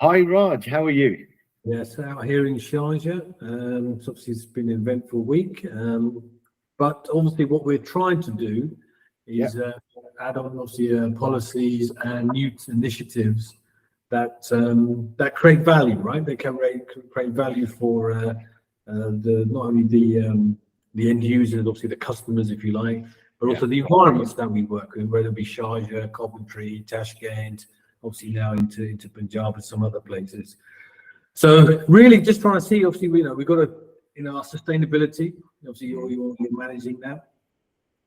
Hi Raj, how are you? Yes, out here in Sharjah. So obviously it's been an eventful week, but obviously what we're trying to do is add on obviously policies and new initiatives that that create value, right? They can create value for the not only the end users, obviously the customers, if you like, but also the environments that we work in, whether it be Sharjah, Coventry, Tashkent, obviously now into Punjab and some other places. So really just trying to see, obviously, we've got to, our sustainability, obviously you're managing that.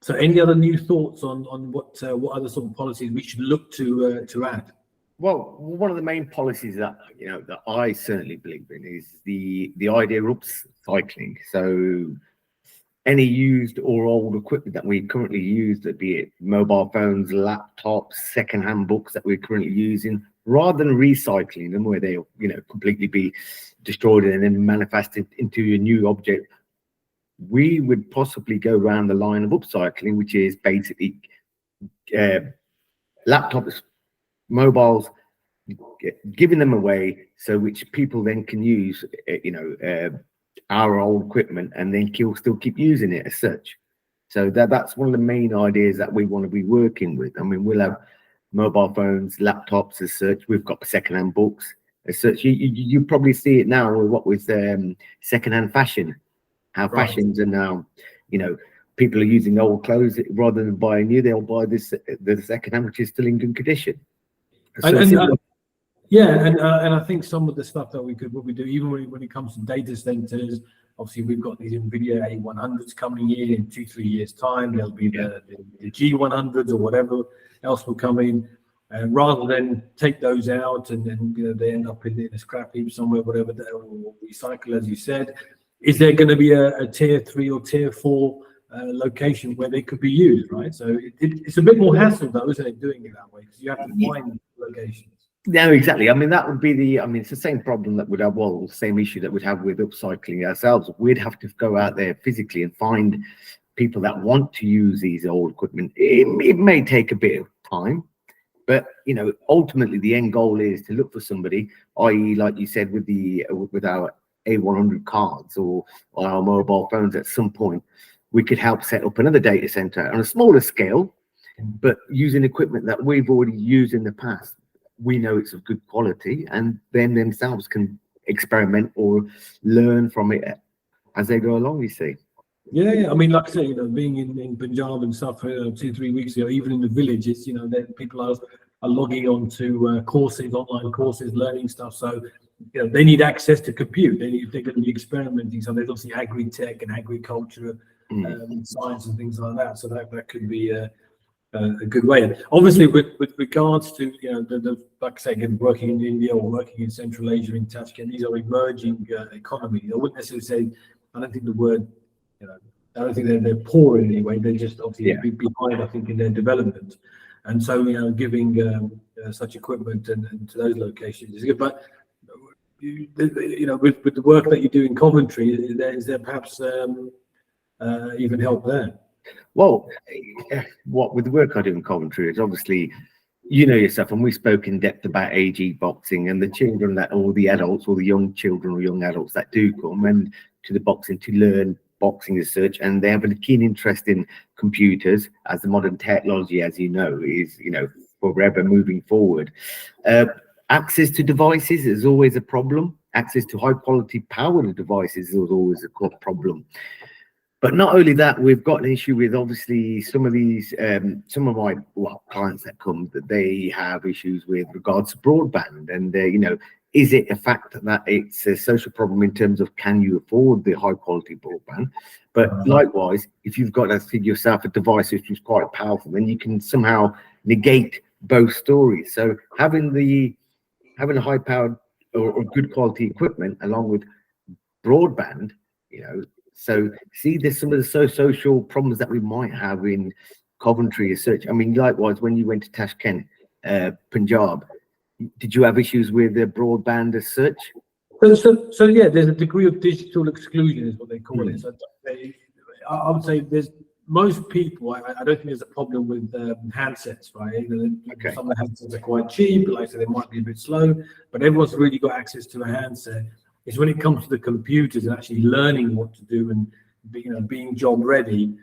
So any other new thoughts on what other sort of policies we should look to add? Well, one of the main policies that that I certainly believe in is the idea of upcycling. So any used or old equipment that we currently use, that be it mobile phones, laptops, second-hand books that we're currently using, rather than recycling them where they'll completely be destroyed and then manifested into a new object, we would possibly go around the line of upcycling, which is basically laptops, mobiles, giving them away so which people then can use our old equipment and then still keep using it as such. So that's one of the main ideas that we want to be working with. I mean, we'll have mobile phones, laptops as such. We've got second-hand books as such. You probably see it now with what with second-hand fashion, how fashions are now, people are using old clothes rather than buying new. They'll buy the second-hand, which is still in good condition. And I think some of the stuff that what we do, even when it comes to data centers, obviously we've got these NVIDIA A100s coming in 2-3 years time. There'll be the G100s or whatever else will come in, and rather than take those out and then they end up in a scrap heap somewhere, whatever, or recycle, as you said. Is there going to be a tier 3 or tier 4 location where they could be used, right? So it's a bit more hassle though, isn't it, doing it that way, because you have to find locations. No, exactly. I mean, that would be it's the same problem that would have, the same issue that we'd have with upcycling ourselves. We'd have to go out there physically and find people that want to use these old equipment. It may take a bit of time, but ultimately the end goal is to look for somebody, i.e., like you said, with our A100 cards or our mobile phones, at some point we could help set up another data center on a smaller scale, but using equipment that we've already used in the past. We know it's of good quality, and then themselves can experiment or learn from it as they go along, you see. Yeah. I mean, like I say, being in Punjab and stuff 2-3 weeks ago, even in the villages, people are logging on to courses, online courses, learning stuff. So they need access to compute. If they're going to be experimenting, so there's obviously agri-tech and agriculture, science and things like that. So that could be a good way. And obviously, with regards to like I say, again, working in India or working in Central Asia, in Tashkent, these are emerging economies. I wouldn't necessarily say. I don't think the word. I don't think they're poor in any way. They're just obviously behind, I think, in their development. And so, giving such equipment and to those locations is good. But with the work that you do in Coventry, is there perhaps even help there? Well, what with the work I do in Coventry is obviously, yourself, and we spoke in depth about AG boxing and the children or the adults or the young children or young adults that do come and to the boxing to learn boxing as such, and they have a keen interest in computers, as the modern technology, as is forever moving forward. Access to devices is always a problem. Access to high quality powered devices is always a problem. But not only that, we've got an issue with obviously some of my clients that come, that they have issues with regards to broadband, and is it a fact that it's a social problem in terms of can you afford the high quality broadband? But likewise, if you've got to figure yourself a device which is quite powerful, then you can somehow negate both stories. So having a high powered or good quality equipment along with broadband, so see, there's some of the social problems that we might have in Coventry as such. I mean, likewise, when you went to Tashkent, Punjab, did you have issues with the broadband as such? So yeah, there's a degree of digital exclusion, is what they call it. So I would say most people, I don't think there's a problem with handsets, right? Okay. Some of the handsets are quite cheap, like I said, they might be a bit slow, but everyone's really got access to a handset. It's when it comes to the computers and actually learning what to do and being job ready.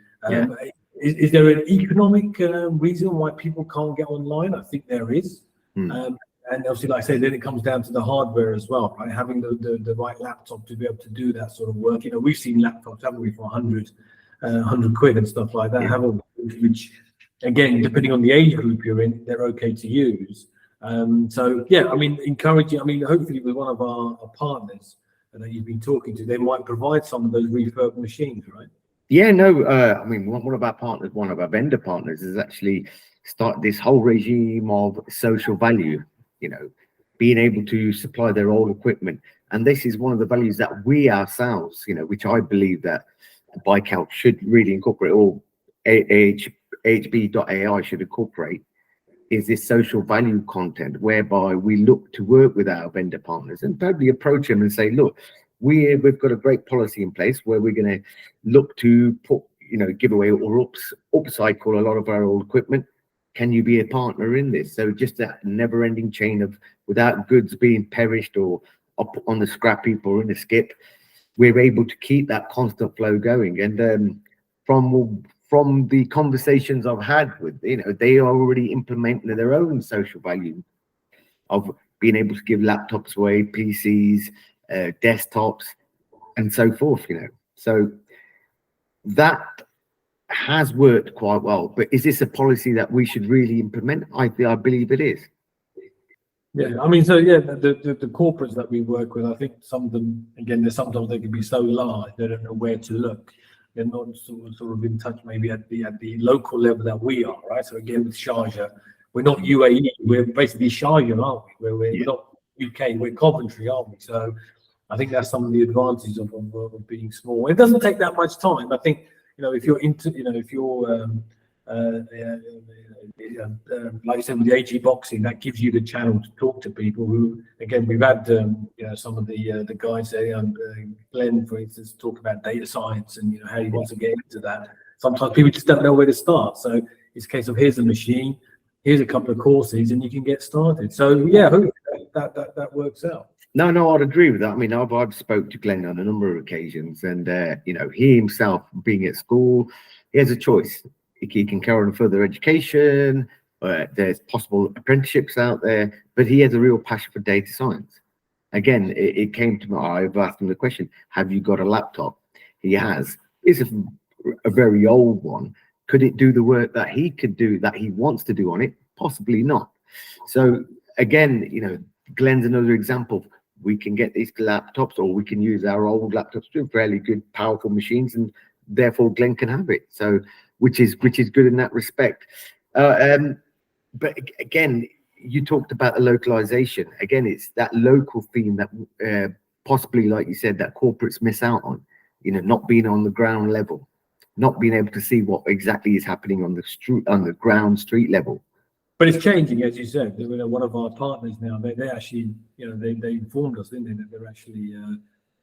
Is there an economic reason why people can't get online? I think there is. And obviously, like I say, then it comes down to the hardware as well, right? Having the right laptop to be able to do that sort of work. We've seen laptops, haven't we, for 100 quid and stuff like that, haven't we? Which, again, depending on the age group you're in, they're okay to use. So, yeah, I mean, encouraging, hopefully with one of our partners that you've been talking to, they might provide some of those refurbed machines, right? Yeah, no, one of our partners, one of our vendor partners has actually started this whole regime of social value, being able to supply their old equipment. And this is one of the values that we ourselves, which I believe that Bike Out should really incorporate, or HB.ai should incorporate, is this social value content, whereby we look to work with our vendor partners and probably approach them and say, look, we've got a great policy in place where we're going to look to put, give away or upcycle a lot of our old equipment. Can you be a partner in this? So just that never-ending chain of, without goods being perished or up on the scrap heap or in the skip, we're able to keep that constant flow going. And from the conversations I've had with, they are already implementing their own social value of being able to give laptops away, PCs, desktops, and so forth. So that has worked quite well. But is this a policy that we should really implement? I believe it is. Yeah, the corporates that we work with, I think some of them, again, sometimes they can be so large they don't know where to look. They're not sort of in touch maybe at the local level that we are, right? So again, with Sharjah, we're not UAE, we're basically Sharjah, aren't we? We're not UK, we're Coventry, aren't we? So I think that's some of the advantages of being small. It doesn't take that much time. I think if you're like I said, with the AG boxing, that gives you the channel to talk to people who, again, we've had some of the guys say, Glenn, for instance, talk about data science and how he wants to get into that. Sometimes people just don't know where to start. So it's a case of, here's a machine, here's a couple of courses, and you can get started. So yeah, hopefully that works out. No, I'd agree with that. I've spoke to Glenn on a number of occasions, and he himself, being at school, he has a choice. He can carry on further education. There's possible apprenticeships out there, but he has a real passion for data science. Again, it came to me. I've asked him the question: have you got a laptop? He has. It's a very old one. Could it do the work that he could do, that he wants to do on it? Possibly not. So again, Glenn's another example. We can get these laptops, or we can use our old laptops to fairly good, powerful machines, and therefore Glenn can have it. So, which is good in that respect. But again, you talked about the localization. Again, it's that local theme that possibly, like you said, that corporates miss out on. Not being on the ground level, not being able to see what exactly is happening on the ground street level. But it's changing, as you said. One of our partners now, they actually, they informed us, didn't they, that they're actually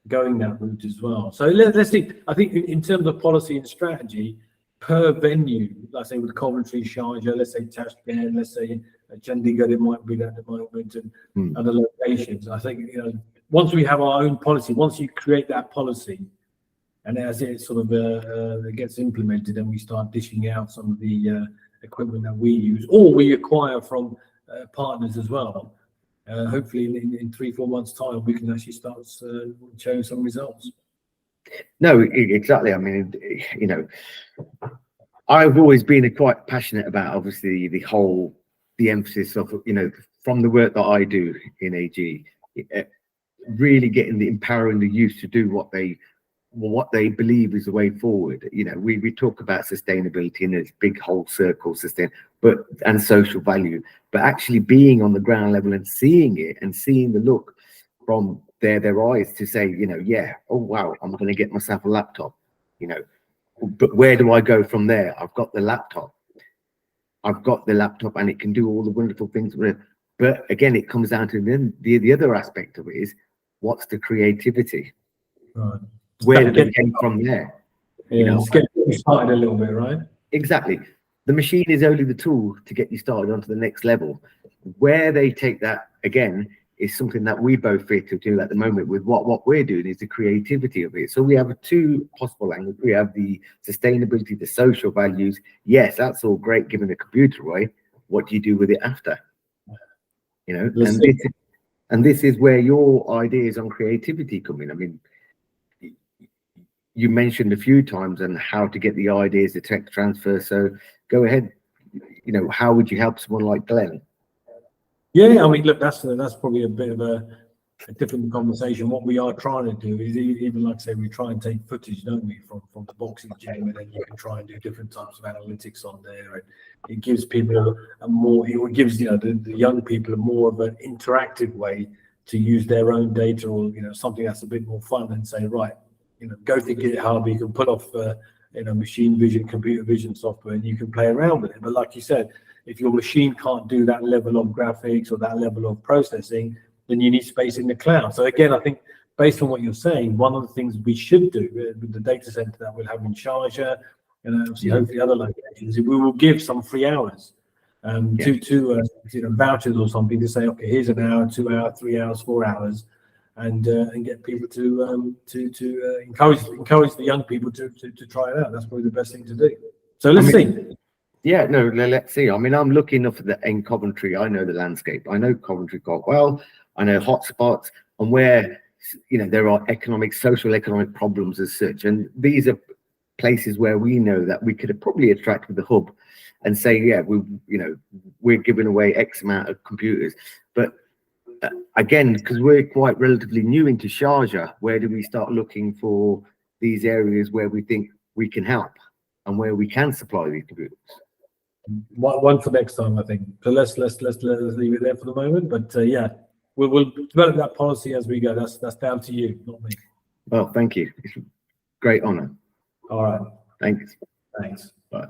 going that route as well. So let's see. I think in terms of policy and strategy, per venue, let's say with Coventry, Sharjah, let's say Tashkent, let's say Chandigarh, it might be that at the moment, and other locations. I think, once we have our own policy, once you create that policy, and as it sort of gets implemented, and we start dishing out some of the equipment that we use, or we acquire from partners as well. Hopefully in 3-4 months' time, we can actually start showing some results. No, exactly. I've always been quite passionate about, obviously, the emphasis of, from the work that I do in AG, really empowering the youth to do what they believe is the way forward. We talk about sustainability in this big whole circle, and social value, but actually being on the ground level and seeing it and seeing the look from their eyes to say, oh wow, I'm going to get myself a laptop, but where do I go from there? I've got the laptop and it can do all the wonderful things with it. But again, it comes down to then the other aspect of it is, what's the creativity? Right. Where did it come from there? You know, just get you started a little bit, right? exactly. The machine is only the tool to get you started onto the next level. Where they take that again is something that we both fit to do at the moment with what we're doing is the creativity of it. So we have two possible angles. We have the sustainability, the social values. Yes, that's all great giving a computer away. What do you do with it after? You know, and this is where your ideas on creativity come in. I mean, you mentioned a few times and how to get the ideas, the tech transfer. So go ahead. You know, how would you help someone like Glenn? Yeah, I mean, look, that's probably a bit of a different conversation. What we are trying to do is even like I say, we try and take footage, don't we, from the boxing gym, and then you can try and do different types of analytics on there, and it gives people a more, it gives the young people a more of an interactive way to use their own data, or something that's a bit more fun, and say, right, go to GitHub, you can put off machine vision, computer vision software, and you can play around with it. But like you said, if your machine can't do that level of graphics or that level of processing, then you need space in the cloud. So again, I think based on what you're saying, one of the things we should do with the data center that we'll have in Sharjah, and obviously hopefully other locations, is we will give some free hours to vouchers or something to say, okay, here's an hour, 2 hours, 3 hours, 4 hours, and get people to encourage the young people to try it out. That's probably the best thing to do. So let's see. Yeah, no, let's see. I mean, I'm lucky enough that in Coventry, I know the landscape. I know Coventry quite well. I know hotspots and where, there are social economic problems as such. And these are places where we know that we could probably attract with the hub and say, yeah, we're giving away X amount of computers. But again, because we're quite relatively new into Sharjah, where do we start looking for these areas where we think we can help and where we can supply these computers? One for next time, I think. So let's leave it there for the moment. But yeah, we'll develop that policy as we go. That's down to you, not me. Well, thank you. It's a great honor. All right. Thanks. Thanks. Bye.